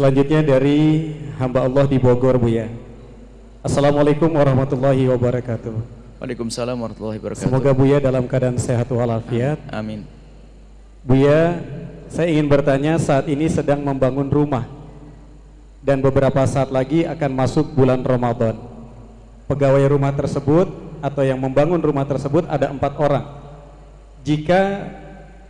Selanjutnya dari hamba Allah di Bogor, Buya. Assalamualaikum warahmatullahi wabarakatuh. Waalaikumsalam warahmatullahi wabarakatuh. Semoga Buya dalam keadaan sehat walafiat. Amin. Buya, saya ingin bertanya, saat ini sedang membangun rumah dan beberapa saat lagi akan masuk bulan Ramadan. Pegawai rumah tersebut atau yang membangun rumah tersebut ada 4 orang. Jika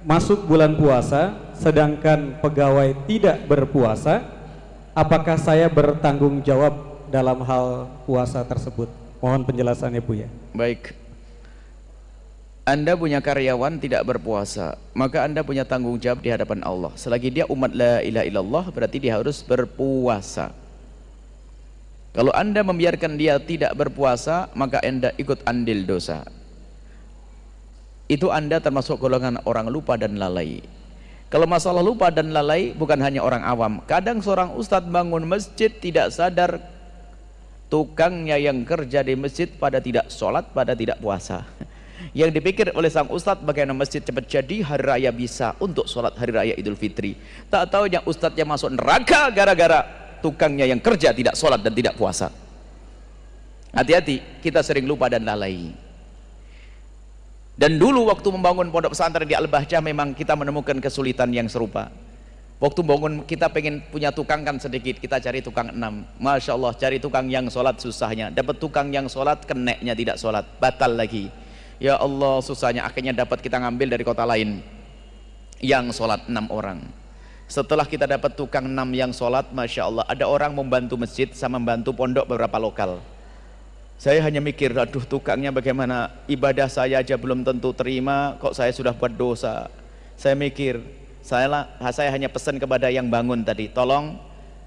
masuk bulan puasa sedangkan pegawai tidak berpuasa, apakah saya bertanggung jawab dalam hal puasa tersebut? Mohon penjelasannya, Buya. Baik. Anda punya karyawan tidak berpuasa, maka Anda punya tanggung jawab di hadapan Allah. Selagi dia umat la ilaha illallah, berarti dia harus berpuasa. Kalau Anda membiarkan dia tidak berpuasa, maka Anda ikut andil dosa. Itu Anda termasuk golongan orang lupa dan lalai. Kalau masalah lupa dan lalai bukan hanya orang awam. Kadang seorang ustadz bangun masjid tidak sadar tukangnya yang kerja di masjid pada tidak sholat, pada tidak puasa. Yang dipikir oleh sang ustadz bagaimana masjid cepat jadi, hari raya bisa untuk sholat hari raya Idul Fitri. Tak tahu yang ustadznya masuk neraka gara-gara tukangnya yang kerja tidak sholat dan tidak puasa. Hati-hati, kita sering lupa dan lalai. Dan dulu waktu membangun pondok pesantren di Al-Bahjah memang kita menemukan kesulitan yang serupa. Waktu bangun kita pengen punya tukang kan sedikit, kita cari tukang 6. Masya Allah, cari tukang yang sholat susahnya. Dapat tukang yang sholat, keneknya tidak sholat, batal lagi. Ya Allah, susahnya. Akhirnya dapat kita ngambil dari kota lain yang sholat 6 orang. Setelah kita dapat tukang 6 yang sholat, Masya Allah, ada orang membantu masjid sama membantu pondok beberapa lokal. Saya hanya mikir, aduh tukangnya bagaimana, ibadah saya aja belum tentu terima, kok saya sudah buat dosa. Saya mikir, saya hanya pesan kepada yang bangun tadi, tolong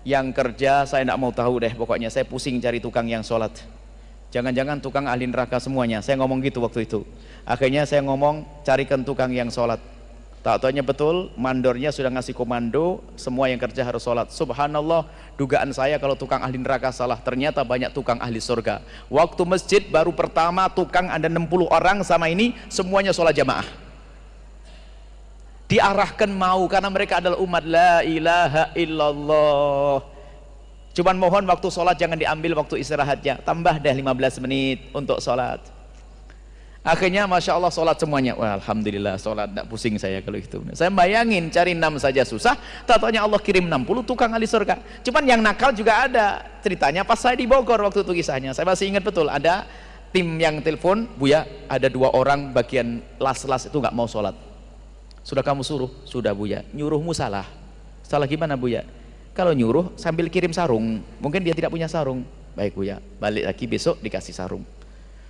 yang kerja saya tidak mau tahu deh, pokoknya saya pusing cari tukang yang sholat. Jangan-jangan tukang ahli neraka semuanya. Saya ngomong gitu waktu itu. Akhirnya saya ngomong, carikan tukang yang sholat. Tak taunya betul, mandornya sudah ngasih komando, semua yang kerja harus sholat. Subhanallah, dugaan saya kalau tukang ahli neraka salah, ternyata banyak tukang ahli surga. Waktu masjid baru pertama tukang ada 60 orang sama ini, semuanya sholat jamaah. Diarahkan mau, karena mereka adalah umat la ilaha illallah. Cuman mohon waktu sholat jangan diambil waktu istirahatnya, tambah deh 15 menit untuk sholat. Akhirnya Masya Allah sholat semuanya. Wah, Alhamdulillah sholat, tidak pusing saya kalau itu. Saya bayangin cari 6 saja susah, tak taunya Allah kirim 60 tukang ahli surga. Cuman yang nakal juga ada. Ceritanya pas saya di Bogor waktu itu kisahnya, saya masih ingat betul, ada tim yang telepon, Buya ada 2 orang bagian las-las itu nggak mau sholat. Sudah kamu suruh? Sudah Buya. Nyuruhmu salah. Salah gimana Buya? Kalau nyuruh sambil kirim sarung, mungkin dia tidak punya sarung. Baik Buya, balik lagi besok dikasih sarung.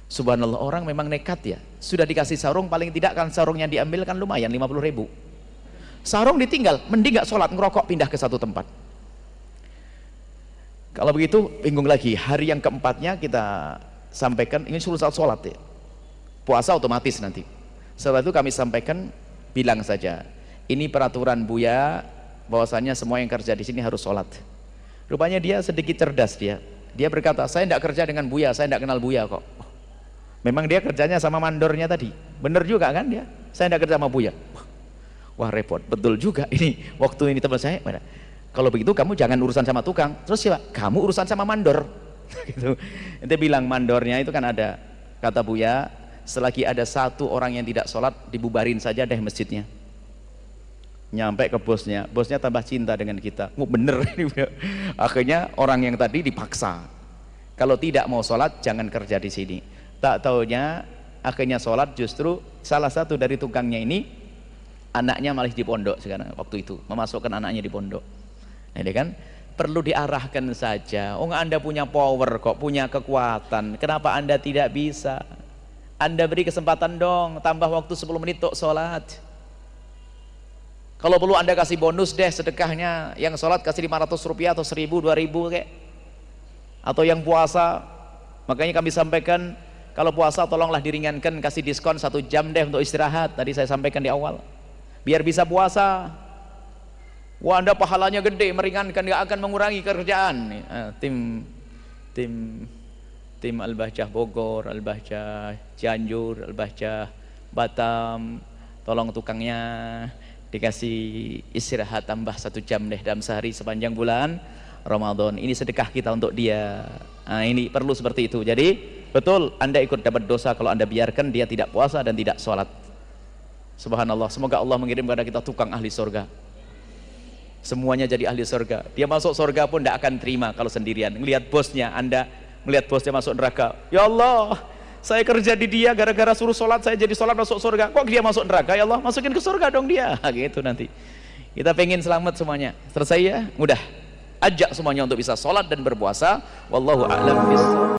Subhanallah, orang memang nekat ya. Sudah dikasih sarung, paling tidak kan sarungnya diambil kan lumayan 50.000. Sarung ditinggal, mending gak sholat, ngerokok pindah ke satu tempat. Kalau begitu bingung lagi. Hari yang keempatnya kita sampaikan, ini suruh sholat ya. Puasa otomatis nanti. Setelah itu kami sampaikan, bilang saja, ini peraturan Buya, bahwasanya semua yang kerja di sini harus sholat. Rupanya dia sedikit cerdas dia. Dia berkata, saya tidak kerja dengan Buya, saya tidak kenal Buya kok. Memang dia kerjanya sama mandornya tadi. Bener juga kan dia? Saya tidak kerja sama Buya. Wah repot, betul juga ini. Waktu ini teman saya, kalau begitu kamu jangan urusan sama tukang. Terus siapa? Kamu urusan sama mandor. Gitu. Dia bilang mandornya itu kan ada. Kata Buya, selagi ada 1 orang yang tidak sholat, dibubarin saja deh masjidnya. Nyampe ke bosnya, bosnya tambah cinta dengan kita. Bener ini. Akhirnya orang yang tadi dipaksa. Kalau tidak mau sholat, jangan kerja di sini. Tak taunya akhirnya sholat, justru salah satu dari tukangnya ini anaknya malah di pondok sekarang. Waktu itu memasukkan anaknya di pondok. Nah, kan perlu diarahkan saja. Oh, Anda punya power kok, punya kekuatan, kenapa Anda tidak bisa? Anda beri kesempatan dong, tambah waktu 10 menit untuk sholat. Kalau perlu Anda kasih bonus deh sedekahnya, yang sholat kasih 500 rupiah atau 1000, 2000 kayak. Atau yang puasa, makanya kami sampaikan, kalau puasa tolonglah diringankan, kasih diskon 1 jam deh untuk istirahat. Tadi saya sampaikan di awal, biar bisa puasa. Wah, Anda pahalanya gede, meringankan, gak akan mengurangi kerjaan. Tim Al-Bahjah Bogor, Al-Bahjah Cianjur, Al-Bahjah Batam, tolong tukangnya dikasih istirahat tambah 1 jam deh dalam sehari sepanjang bulan Ramadan. Ini sedekah kita untuk dia. Nah, ini perlu seperti itu. Jadi betul Anda ikut dapat dosa kalau Anda biarkan dia tidak puasa dan tidak sholat. Subhanallah, semoga Allah mengirim kepada kita tukang ahli surga. Semuanya jadi ahli surga. Dia masuk surga pun tidak akan terima kalau sendirian. Melihat bosnya, Anda melihat bosnya masuk neraka. Ya Allah, saya kerja di dia gara-gara suruh sholat, saya jadi sholat masuk surga. Kok dia masuk neraka? Ya Allah, masukin ke surga dong dia. Gitu nanti. Kita pengen selamat semuanya. Selesai ya? Mudah. Ajak semuanya untuk bisa sholat dan berpuasa. Wallahu a'lam bishawab.